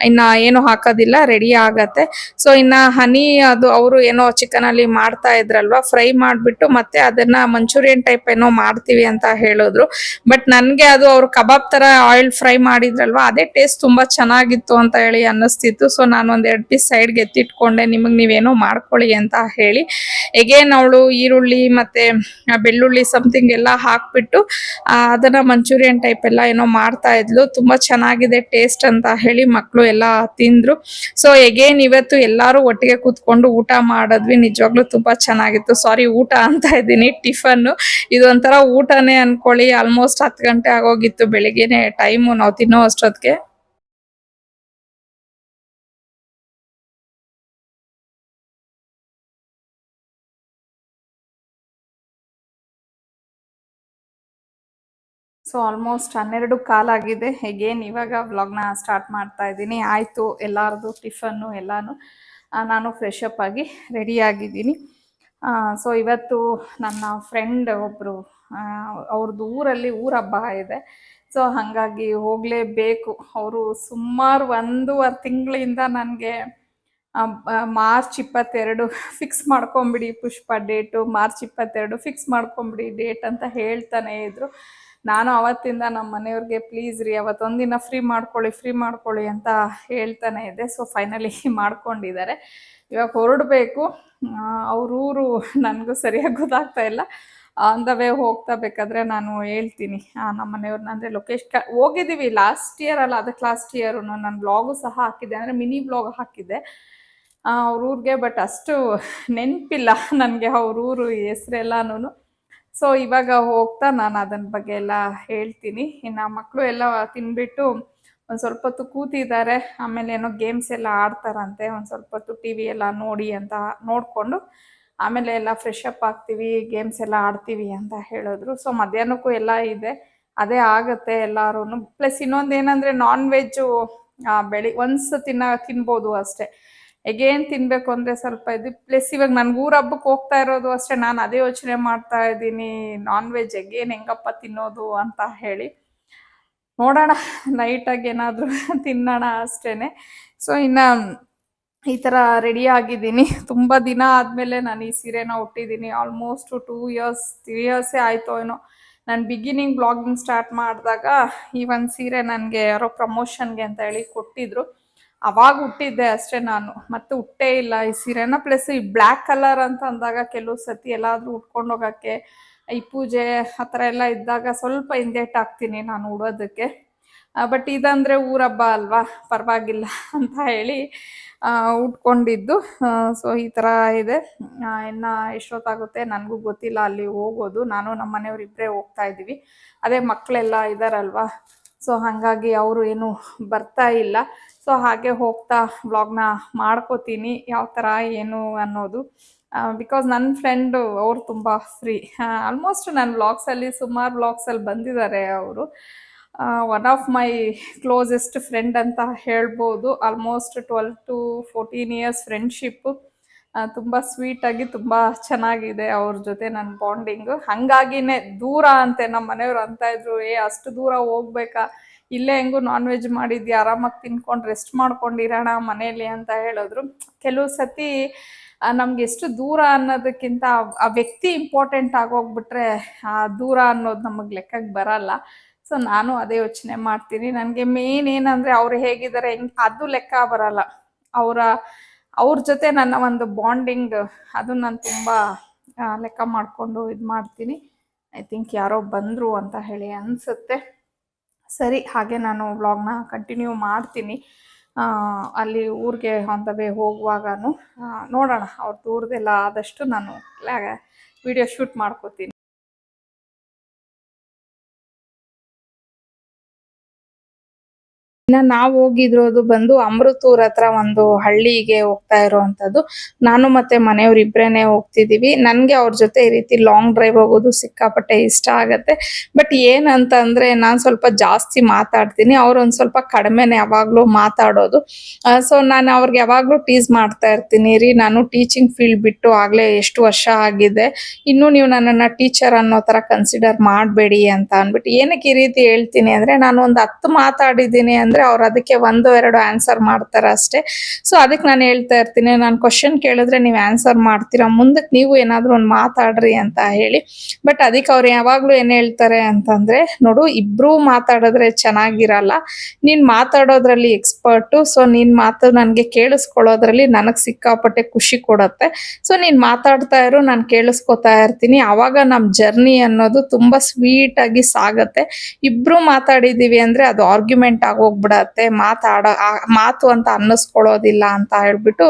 ಇನ್ನ ಏನು ಹಾಕೋದಿಲ್ಲ, ರೆಡಿ ಆಗತ್ತೆ. ಸೊ ಇನ್ನ ಹನಿ ಅದು ಅವರು ಏನೋ ಚಿಕನ್ ಅಲ್ಲಿ ಮಾಡ್ತಾ ಇದ್ರಲ್ವಾ, ಫ್ರೈ ಮಾಡ್ಬಿಟ್ಟು ಮತ್ತೆ ಅದನ್ನ ಮಂಚೂರಿಯನ್ ಟೈಪ್ ಏನೋ ಮಾಡ್ತೀವಿ ಅಂತ ಹೇಳಿದ್ರು. ಬಟ್ ನನ್ಗೆ ಅದು ಅವ್ರು ಕಬಾಬ್ ತರ ಆಯಿಲ್ ಫ್ರೈ ಮಾಡಿದ್ರಲ್ವಾ, ಅದೇ ಟೇಸ್ಟ್ ತುಂಬಾ ಚೆನ್ನಾಗಿತ್ತು ಅಂತ ಹೇಳಿ ಅನ್ನಿಸ್ತಿತ್ತು. ಸೊ ನಾನು 2 ಪೀಸ್ ಸೈಡ್ಗೆ ಎತ್ತಿಟ್ಕೊಂಡೆ, ನಿಮಗೆ ನೀವೇನೋ ಮಾಡ್ಕೊಳ್ಳಿ ಅಂತ ಹೇಳಿ. ಎಗೇನ್ ಅವಳು ಈರುಳ್ಳಿ ಮತ್ತೆ ಬೆಳ್ಳುಳ್ಳಿ ಸಮಥಿಂಗ್ ಎಲ್ಲ ಹಾಕ್ಬಿಟ್ಟು ಅದನ್ನ ಮಂಚೂರಿಯನ್ ಟೈಪ್ ಎಲ್ಲ ಏನೋ ಮಾಡ್ತಾ ಇದ್ಲು. ತುಂಬಾ ಚೆನ್ನಾಗಿದೆ ಟೇಸ್ಟ್ ಅಂತ ಹೇಳಿ ಮಕ್ಕಳು ಎಲ್ಲ ತಿಂದ್ರು. ಸೊ ಎಗೇನ್ ಇವತ್ತು ಎಲ್ಲಾರು ಒಟ್ಟಿಗೆ ಕೂತ್ಕೊಂಡು ಊಟ ಮಾಡಿದ್ವಿ. ನಿಜವಾಗ್ಲೂ ತುಂಬಾ ಚೆನ್ನಾಗಿತ್ತು. ಸಾರಿ, ಊಟ ಅಂತ ಇದ್ದೀನಿ, ಟಿಫನ್. ಇದೊಂಥರ ಊಟನೇ ಅನ್ಕೊಳ್ಳಿ. ಆಲ್ಮೋಸ್ಟ್ 10 ಗಂಟೆ ಆಗೋಗಿತ್ತು ಬೆಳಿಗ್ಗೆನೆ ಟೈಮು ನಾವು ತಿನ್ನೋ ಅಷ್ಟೊತ್ತಿಗೆ. So almost 12 ಕಾಲಾಗಿದೆ. ಹೇಗೇನು ಇವಾಗ ವ್ಲಾಗ್ನ ಸ್ಟಾರ್ಟ್ ಮಾಡ್ತಾ ಇದ್ದೀನಿ. ಆಯಿತು ಎಲ್ಲರದು ಟಿಫನ್ನು ಎಲ್ಲಾನು. ನಾನು ಫ್ರೆಶ್ ಅಪ್ ಆಗಿ ರೆಡಿ ಆಗಿದ್ದೀನಿ. ಸೊ ಇವತ್ತು ನನ್ನ ಫ್ರೆಂಡ್ ಒಬ್ಬರು ಅವ್ರದ್ದು ಊರಲ್ಲಿ ಊರ ಹಬ್ಬ ಇದೆ. ಸೊ ಹಾಗಾಗಿ ಹೋಗಲೇಬೇಕು. ಅವರು ಸುಮಾರು 1.5 ತಿಂಗಳಿಂದ ನನಗೆ ಮಾರ್ಚ್ 22 ಫಿಕ್ಸ್ ಮಾಡ್ಕೊಂಬಿಡಿ ಪುಷ್ಪ ಡೇಟು, ಮಾರ್ಚ್ 22 ಫಿಕ್ಸ್ ಮಾಡ್ಕೊಂಬಿಡಿ ಡೇಟ್ ಅಂತ ಹೇಳ್ತಾನೆ ಇದ್ರು. ನಾನು ಅವತ್ತಿಂದ ನಮ್ಮ ಮನೆಯವ್ರಿಗೆ ಪ್ಲೀಸ್ ರೀ ಅವತ್ತೊಂದಿನ ಫ್ರೀ ಮಾಡ್ಕೊಳ್ಳಿ ಅಂತ ಹೇಳ್ತಾನೆ ಇದ್ದೆ. ಸೊ ಫೈನಲಿ ಮಾಡ್ಕೊಂಡಿದ್ದಾರೆ. ಇವಾಗ ಹೊರಡಬೇಕು. ಅವ್ರ ಊರು ನನಗೂ ಸರಿಯಾಗಿ ಗೊತ್ತಾಗ್ತಾ ಇಲ್ಲ. ಆನ್ ದ ವೇ ಹೋಗ್ತಾ ಬೇಕಾದ್ರೆ ನಾನು ಹೇಳ್ತೀನಿ ನಮ್ಮ ಮನೆಯವ್ರನ್ನ, ಅಂದರೆ ಹೋಗಿದ್ದೀವಿ ಲಾಸ್ಟ್ ಇಯರ್ ಅಲ್ಲ, ಅದಕ್ಕೆ ಲಾಸ್ಟ್ ಇಯರು ನಾನು ಬ್ಲಾಗು ಸಹ ಹಾಕಿದ್ದೆ, ಅಂದರೆ ಮಿನಿ ಬ್ಲಾಗ್ ಹಾಕಿದ್ದೆ ಅವ್ರ ಊರಿಗೆ. ಬಟ್ ಅಷ್ಟು ನೆನಪಿಲ್ಲ ನನಗೆ ಅವ್ರ ಊರು ಹೆಸ್ರೆಲ್ಲಾನು. ಸೊ ಇವಾಗ ಹೋಗ್ತಾ ನಾನು ಅದನ್ನ ಬಗ್ಗೆ ಎಲ್ಲ ಹೇಳ್ತೀನಿ. ಇನ್ನು ಮಕ್ಕಳು ಎಲ್ಲ ತಿನ್ಬಿಟ್ಟು ಒಂದು ಸ್ವಲ್ಪ ಹೊತ್ತು ಕೂತಿದ್ದಾರೆ. ಆಮೇಲೆ ಏನೋ ಗೇಮ್ಸ್ ಎಲ್ಲ ಆಡ್ತಾರಂತೆ. ಒಂದು ಸ್ವಲ್ಪ ಹೊತ್ತು ಟಿ ವಿ ಎಲ್ಲ ನೋಡಿ ಅಂತ ನೋಡಿಕೊಂಡು ಆಮೇಲೆ ಎಲ್ಲ ಫ್ರೆಶ್ ಅಪ್ ಆಗ್ತೀವಿ, ಗೇಮ್ಸ್ ಎಲ್ಲ ಆಡ್ತೀವಿ ಅಂತ ಹೇಳಿದ್ರು. ಸೊ ಮಧ್ಯಾಹ್ನಕ್ಕೂ ಎಲ್ಲ ಇದೆ, ಅದೇ ಆಗುತ್ತೆ ಎಲ್ಲರೂ. ಪ್ಲಸ್ ಇನ್ನೊಂದು ಏನಂದರೆ ನಾನ್ ವೆಜ್ಜು ಒಂದ್ಸ ತಿನ್ಬೋದು ಅಷ್ಟೇ. ಎಗೇನ್ ತಿನ್ಬೇಕು ಅಂದರೆ ಸ್ವಲ್ಪ ಇದು. ಪ್ಲಸ್ ಇವಾಗ ನನ್ಗೆ ಊರ ಹಬ್ಬಕ್ಕೆ ಹೋಗ್ತಾ ಇರೋದು ಅಷ್ಟೇ. ನಾನು ಅದೇ ಯೋಚನೆ ಮಾಡ್ತಾ ಇದ್ದೀನಿ, ನಾನ್ ವೆಜ್ ಎಗೇನ್ ಹೆಂಗಪ್ಪ ತಿನ್ನೋದು ಅಂತ ಹೇಳಿ. ನೋಡೋಣ, ನೈಟಾಗಿ ಏನಾದರೂ ತಿನ್ನೋಣ ಅಷ್ಟೇ. ಸೊ ಇನ್ನು ಈ ಥರ ರೆಡಿ ಆಗಿದ್ದೀನಿ. ತುಂಬ ದಿನ ಆದಮೇಲೆ ನಾನು ಈ ಸೀರೆನ ಉಟ್ಟಿದ್ದೀನಿ. ಆಲ್ಮೋಸ್ಟ್ 3 ಇಯರ್ಸೇ ಆಯಿತು ಏನೋ. ನಾನು ಬಿಗಿನಿಂಗ್ ಬ್ಲಾಗಿಂಗ್ ಸ್ಟಾರ್ಟ್ ಮಾಡಿದಾಗ ಈ ಒಂದು ಸೀರೆ ನನಗೆ ಯಾರೋ ಪ್ರಮೋಷನ್ಗೆ ಅಂತ ಹೇಳಿ ಕೊಟ್ಟಿದ್ರು. ಅವಾಗ ಹುಟ್ಟಿದ್ದೆ ಅಷ್ಟೇ, ನಾನು ಮತ್ತೆ ಹುಟ್ಟೇ ಇಲ್ಲ ಈ ಸೀರೆನ. ಪ್ಲಸ್ ಈ ಬ್ಲ್ಯಾಕ್ ಕಲರ್ ಅಂತ ಅಂದಾಗ ಕೆಲವು ಸತಿ ಎಲ್ಲಾದರೂ ಉಟ್ಕೊಂಡು ಹೋಗೋಕ್ಕೆ, ಈ ಪೂಜೆ ಆ ಥರ ಎಲ್ಲ ಇದ್ದಾಗ ಸ್ವಲ್ಪ ಹಿಂದೇಟಾಗ್ತೀನಿ ನಾನು ಉಡೋದಕ್ಕೆ. ಬಟ್ ಇದಂದರೆ ಊರಬ್ಬ ಅಲ್ವಾ, ಪರವಾಗಿಲ್ಲ ಅಂತ ಹೇಳಿ ಉಟ್ಕೊಂಡಿದ್ದು. ಸೊ ಈ ಥರ ಇದೆ. ಇನ್ನು ಎಷ್ಟೊತ್ತಾಗುತ್ತೆ ನನಗೂ ಗೊತ್ತಿಲ್ಲ ಅಲ್ಲಿ ಹೋಗೋದು. ನಾನು ನಮ್ಮ ಮನೆಯವ್ರು ಇಬ್ಬರೇ ಹೋಗ್ತಾ ಇದ್ದೀವಿ. ಅದೇ ಮಕ್ಕಳೆಲ್ಲ ಇದ್ದಾರಲ್ವ, ಸೊ ಹಾಗಾಗಿ ಅವರು ಏನು ಬರ್ತಾ ಇಲ್ಲ. ಸೊ ಹಾಗೆ ಹೋಗ್ತಾ ವ್ಲಾಗ್ನ ಮಾಡ್ಕೋತೀನಿ ಯಾವ ಥರ ಏನು ಅನ್ನೋದು. ಬಿಕಾಸ್ ನನ್ನ ಫ್ರೆಂಡು ಅವ್ರು ತುಂಬ ಫ್ರೀ. ಆಲ್ಮೋಸ್ಟ್ ನನ್ನ ವ್ಲಾಗ್ಸಲ್ಲಿ ಸುಮಾರು ವ್ಲಾಗ್ಸಲ್ಲಿ ಬಂದಿದ್ದಾರೆ ಅವರು. One of my closest friend ಅಂತ ಹೇಳ್ಬೋದು. Almost 12 to 14 years friendship. ತುಂಬ ಸ್ವೀಟಾಗಿ ತುಂಬ ಚೆನ್ನಾಗಿದೆ ಅವ್ರ ಜೊತೆ ನನ್ನ ಬಾಂಡಿಂಗು. ಹಾಗಾಗಿನೇ ದೂರ ಅಂತೆ ನಮ್ಮ ಮನೆಯವ್ರು ಅಂತ ಇದ್ರು, ಅಷ್ಟು ದೂರ ಹೋಗ್ಬೇಕಾ, ಇಲ್ಲೇ ಹೆಂಗೂ ನಾನ್ ವೆಜ್ ಮಾಡಿದ್ಯಾ, ಆರಾಮಾಗಿ ತಿನ್ಕೊಂಡು ರೆಸ್ಟ್ ಮಾಡ್ಕೊಂಡಿರೋಣ ಮನೇಲಿ ಅಂತ ಹೇಳಿದ್ರು. ಕೆಲವು ಸತಿ ನಮ್ಗೆ ಎಷ್ಟು ದೂರ ಅನ್ನೋದಕ್ಕಿಂತ ಆ ವ್ಯಕ್ತಿ ಇಂಪಾರ್ಟೆಂಟ್ ಆಗೋಗ್ಬಿಟ್ರೆ ಆ ದೂರ ಅನ್ನೋದು ನಮಗೆ ಲೆಕ್ಕಕ್ಕೆ ಬರಲ್ಲ. ಸೊ ನಾನು ಅದೇ ಯೋಚನೆ ಮಾಡ್ತೀನಿ. ನನಗೆ ಮೇನ್ ಏನಂದರೆ ಅವ್ರು ಹೇಗಿದ್ದಾರೆ ಅದು ಲೆಕ್ಕ ಬರಲ್ಲ. ಅವ್ರ ಜೊತೆ ನನ್ನ ಒಂದು ಬಾಂಡಿಂಗ್ ಅದು ನಾನು ತುಂಬ ಲೆಕ್ಕ ಮಾಡಿಕೊಂಡು ಇದು ಮಾಡ್ತೀನಿ. ಐ ಥಿಂಕ್ ಯಾರೋ ಬಂದರು ಅಂತ ಹೇಳಿ ಅನಿಸುತ್ತೆ. ಸರಿ, ಹಾಗೆ ನಾನು ವ್ಲಾಗ್ನ ಕಂಟಿನ್ಯೂ ಮಾಡ್ತೀನಿ. ಅಲ್ಲಿ ಊರಿಗೆ ಆನ್ ದ ವೇ ಹೋಗುವಾಗನು ನೋಡೋಣ, ಅವ್ರ ದೂರದೆಲ್ಲ ಆದಷ್ಟು ನಾನು ವಿಡಿಯೋ ಶೂಟ್ ಮಾಡ್ಕೋತೀನಿ. ಇನ್ನು ನಾವು ಹೋಗಿರೋದು ಬಂದು ಅಮೃತೂರ್ ಹತ್ರ ಒಂದು ಹಳ್ಳಿಗೆ ಹೋಗ್ತಾ ಇರೋವಂಥದ್ದು. ನಾನು ಮತ್ತೆ ಮನೆಯವ್ರು ಇಬ್ಬರೇನೆ ಹೋಗ್ತಿದ್ದೀವಿ. ನನಗೆ ಅವ್ರ ಜೊತೆ ಈ ರೀತಿ ಲಾಂಗ್ ಡ್ರೈವ್ ಹೋಗೋದು ಸಿಕ್ಕಾಪಟ್ಟೆ ಇಷ್ಟ ಆಗತ್ತೆ. ಬಟ್ ಏನಂತ ಅಂದರೆ ನಾನು ಸ್ವಲ್ಪ ಜಾಸ್ತಿ ಮಾತಾಡ್ತೀನಿ, ಅವ್ರು ಒಂದು ಸ್ವಲ್ಪ ಕಡಿಮೆನೆ ಯಾವಾಗಲೂ ಮಾತಾಡೋದು. ಸೊ ನಾನು ಅವ್ರಿಗೆ ಯಾವಾಗಲೂ ಟೀಸ್ ಮಾಡ್ತಾ ಇರ್ತೀನಿ, ರೀ ನಾನು ಟೀಚಿಂಗ್ ಫೀಲ್ಡ್ ಬಿಟ್ಟು ಆಗಲೇ ಎಷ್ಟು ವರ್ಷ ಆಗಿದೆ, ಇನ್ನೂ ನೀವು ನನ್ನನ್ನು ಟೀಚರ್ ಅನ್ನೋ ಥರ ಕನ್ಸಿಡರ್ ಮಾಡಬೇಡಿ ಅಂತ ಅಂದ್ಬಿಟ್ಟು. ಏನಕ್ಕೆ ಈ ರೀತಿ ಹೇಳ್ತೀನಿ ಅಂದರೆ, ನಾನು ಒಂದು 10 ಮಾತಾಡಿದ್ದೀನಿ ಅಂದರೆ ಅವ್ರು ಅದಕ್ಕೆ 1-2 ಆನ್ಸರ್ ಮಾಡ್ತಾರೆ ಅಷ್ಟೇ. ಸೊ ಅದಕ್ಕೆ ನಾನು ಹೇಳ್ತಾ ಇರ್ತೀನಿ, ನಾನು ಕ್ವಶನ್ ಕೇಳಿದ್ರೆ ನೀವು ಆನ್ಸರ್ ಮಾಡ್ತೀರಾ, ಮುಂದಕ್ಕೆ ನೀವು ಏನಾದರೂ ಒಂದು ಮಾತಾಡ್ರಿ ಅಂತ ಹೇಳಿ. ಬಟ್ ಅದಕ್ಕೆ ಅವ್ರು ಯಾವಾಗಲೂ ಏನು ಹೇಳ್ತಾರೆ ಅಂತಂದರೆ, ನೋಡು ಇಬ್ಬರೂ ಮಾತಾಡಿದ್ರೆ ಚೆನ್ನಾಗಿರಲ್ಲ, ನೀನು ಮಾತಾಡೋದ್ರಲ್ಲಿ ಎಕ್ಸ್ಪರ್ಟು, ಸೊ ನೀನು ಮಾತು ನನಗೆ ಕೇಳಿಸ್ಕೊಳ್ಳೋದ್ರಲ್ಲಿ ನನಗೆ ಸಿಕ್ಕಾಪಟ್ಟೆ ಖುಷಿ ಕೊಡುತ್ತೆ. ಸೊ ನೀನು ಮಾತಾಡ್ತಾ ಇರು, ನಾನು ಕೇಳಿಸ್ಕೊತಾ ಇರ್ತೀನಿ, ಆವಾಗ ನಮ್ಮ ಜರ್ನಿ ಅನ್ನೋದು ತುಂಬ ಸ್ವೀಟಾಗಿ ಸಾಗತ್ತೆ. ಇಬ್ಬರೂ ಮಾತಾಡಿದ್ದೀವಿ ಅಂದರೆ ಅದು ಆರ್ಗ್ಯುಮೆಂಟ್ ಆಗೋಗ್ಬಿಡತ್ತೆ, ಮಾತು ಅಂತ ಅನ್ನಿಸ್ಕೊಳ್ಳೋದಿಲ್ಲ ಅಂತ ಹೇಳ್ಬಿಟ್ಟು.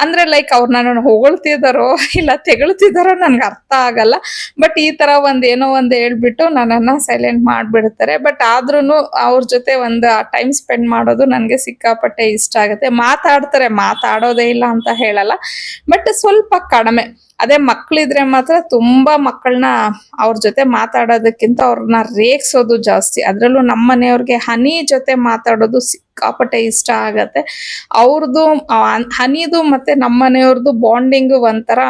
ಅಂದ್ರೆ ಲೈಕ್ ಅವ್ರು ನನ್ನನ್ನು ಹೊಗಳ್ತಿದಾರೋ ಇಲ್ಲ ತೆಗಳ್ತಿದಾರೋ ನನ್ಗೆ ಅರ್ಥ ಆಗಲ್ಲ. ಬಟ್ ಈ ತರ ಏನೋ ಒಂದು ಹೇಳ್ಬಿಟ್ಟು ನನ್ನನ್ನ ಸೈಲೆಂಟ್ ಮಾಡ್ಬಿಡ್ತಾರೆ. ಬಟ್ ಆದ್ರೂನು ಅವ್ರ ಜೊತೆ ಒಂದು ಟೈಮ್ ಸ್ಪೆಂಡ್ ಮಾಡೋದು ನನಗೆ ಸಿಕ್ಕಾಪಟ್ಟೆ ಇಷ್ಟ ಆಗುತ್ತೆ. ಮಾತಾಡ್ತಾರೆ, ಮಾತಾಡೋದೇ ಇಲ್ಲ ಅಂತ ಹೇಳಲ್ಲ, ಬಟ್ ಸ್ವಲ್ಪ ಕಡಿಮೆ. ಅದೇ ಮಕ್ಳಿದ್ರೆ ಮಾತ್ರ ತುಂಬಾ ಮಕ್ಕಳನ್ನ ಅವ್ರ ಜೊತೆ ಮಾತಾಡೋದಕ್ಕಿಂತ ಅವ್ರನ್ನ ರೇಗ್ಸೋದು ಜಾಸ್ತಿ. ಅದ್ರಲ್ಲೂ ನಮ್ಮ ಮನೆಯವ್ರಿಗೆ ಹನಿ ಜೊತೆ ಮಾತಾಡೋದು ಸಿಕ್ಕಾಪಟ್ಟೆ ಇಷ್ಟ ಆಗತ್ತೆ. ಅವ್ರದ್ದು ಹನಿದು ಮತ್ತೆ ನಮ್ಮ ಮನೆಯವ್ರದ್ದು ಬಾಂಡಿಂಗ್ ಒಂಥರ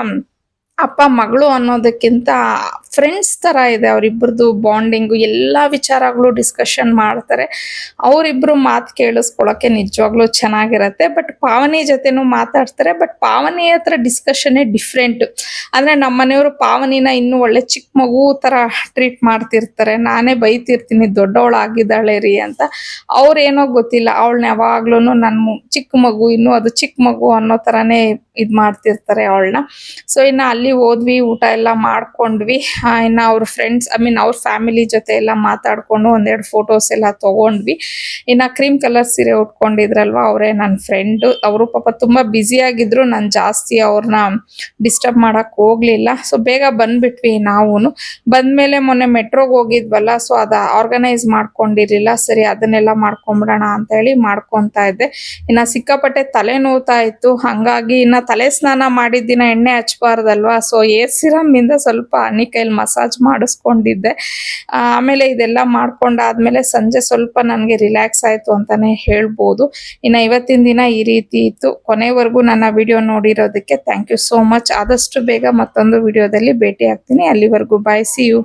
ಅಪ್ಪ ಮಗಳು ಅನ್ನೋದಕ್ಕಿಂತ ಫ್ರೆಂಡ್ಸ್ ತರ ಇದೆ ಅವರಿಬ್ಬರದು ಬಾಂಡಿಂಗು. ಎಲ್ಲ ವಿಚಾರಗಳು ಡಿಸ್ಕಷನ್ ಮಾಡ್ತಾರೆ. ಅವರಿಬ್ರು ಮಾತು ಕೇಳಿಸ್ಕೊಳ್ಳೋಕೆ ನಿಜವಾಗ್ಲೂ ಚೆನ್ನಾಗಿರತ್ತೆ. ಬಟ್ ಪಾವನಿ ಜೊತೆನೂ ಮಾತಾಡ್ತಾರೆ, ಬಟ್ ಪಾವನಿ ಹತ್ರ ಡಿಸ್ಕಷನ್ನೇ ಡಿಫ್ರೆಂಟ್. ಅಂದ್ರೆ ನಮ್ಮ ಮನೆಯವರು ಪಾವನಿನ ಇನ್ನೂ ಒಳ್ಳೆ ಚಿಕ್ಕ ಮಗು ತರ ಟ್ರೀಟ್ ಮಾಡ್ತಿರ್ತಾರೆ. ನಾನೇ ಬೈತಿರ್ತೀನಿ ದೊಡ್ಡವಳಾಗಿದ್ದಾಳೆ ರೀ ಅಂತ. ಅವ್ರೇನೋ ಗೊತ್ತಿಲ್ಲ, ಅವಳನ್ನ ಯಾವಾಗ್ಲೂ ನನ್ನ ಚಿಕ್ಕ ಮಗು, ಇನ್ನೂ ಅದು ಚಿಕ್ಕ ಮಗು ಅನ್ನೋ ತರಾನೇ ಇದ್ ಮಾಡ್ತಿರ್ತಾರೆ ಅವಳನ್ನ. ಸೊ ಇನ್ನ ಅಲ್ಲಿ ಹೋದ್ವಿ, ಊಟ ಎಲ್ಲ ಮಾಡ್ಕೊಂಡ್ವಿ. ಇನ್ನ ಅವ್ರ ಫ್ರೆಂಡ್ಸ್ ಅವ್ರ ಫ್ಯಾಮಿಲಿ ಜೊತೆ ಎಲ್ಲ ಮಾತಾಡ್ಕೊಂಡು 1-2 ಫೋಟೋಸ್ ಎಲ್ಲ ತಗೊಂಡ್ವಿ. ಇನ್ನ ಕ್ರೀಮ್ ಕಲರ್ ಸೀರೆ ಉಟ್ಕೊಂಡಿದ್ರಲ್ವಾ, ಅವರೇ ನನ್ನ ಫ್ರೆಂಡ್. ಅವರು ಪಾಪ ತುಂಬಾ ಬ್ಯುಸಿ ಆಗಿದ್ರು, ನಾನು ಜಾಸ್ತಿ ಅವ್ರನ್ನ ಡಿಸ್ಟರ್ಬ್ ಮಾಡಕ್ ಹೋಗ್ಲಿಲ್ಲ. ಸೊ ಬೇಗ ಬಂದ್ಬಿಟ್ವಿ. ನಾವೂನು ಬಂದ್ಮೇಲೆ ಮೊನ್ನೆ ಮೆಟ್ರೋಗೆ ಹೋಗಿದ್ವಲ್ಲ, ಸೊ ಅದ ಆರ್ಗನೈಸ್ ಮಾಡ್ಕೊಂಡಿರ್ಲಿಲ್ಲ. ಸರಿ ಅದನ್ನೆಲ್ಲ ಮಾಡ್ಕೊಂಬಿಡೋಣ ಅಂತ ಹೇಳಿ ಮಾಡ್ಕೊಂತಾ ಇದ್ದೆ. ಇನ್ನ ಸಿಕ್ಕಾಪಟ್ಟೆ ತಲೆ ನೋವ್ತಾ ಇತ್ತು, ಹಂಗಾಗಿ ಇನ್ನ ತಲೆ ಸ್ನಾನ ಮಾಡಿದ್ದಿನ ಎಣ್ಣೆ ಹಚ್ಬಾರ್ದಲ್ವಾ. ಸೊ ಏರ್ ಸಿರಮ್ ಇಂದ ಸ್ವಲ್ಪ ಹನಿ ಕೈಲಿ ಮಸಾಜ್ ಮಾಡಿಸ್ಕೊಂಡಿದ್ದೆ. ಆಮೇಲೆ ಇದೆಲ್ಲ ಮಾಡ್ಕೊಂಡಾದ್ಮೇಲೆ ಸಂಜೆ ಸ್ವಲ್ಪ ನನಗೆ ರಿಲ್ಯಾಕ್ಸ್ ಆಯ್ತು ಅಂತಾನೆ ಹೇಳ್ಬೋದು. ಇನ್ನು ಇವತ್ತಿನ ದಿನ ಈ ರೀತಿ ಇತ್ತು. ಕೊನೆವರೆಗೂ ನನ್ನ ವಿಡಿಯೋ ನೋಡಿರೋದಕ್ಕೆ ಥ್ಯಾಂಕ್ ಯು ಸೋ ಮಚ್. ಆದಷ್ಟು ಬೇಗ ಮತ್ತೊಂದು ವಿಡಿಯೋದಲ್ಲಿ ಭೇಟಿ ಆಗ್ತೀನಿ. ಅಲ್ಲಿವರೆಗೂ ಬಾಯ್, ಸಿ ಯು.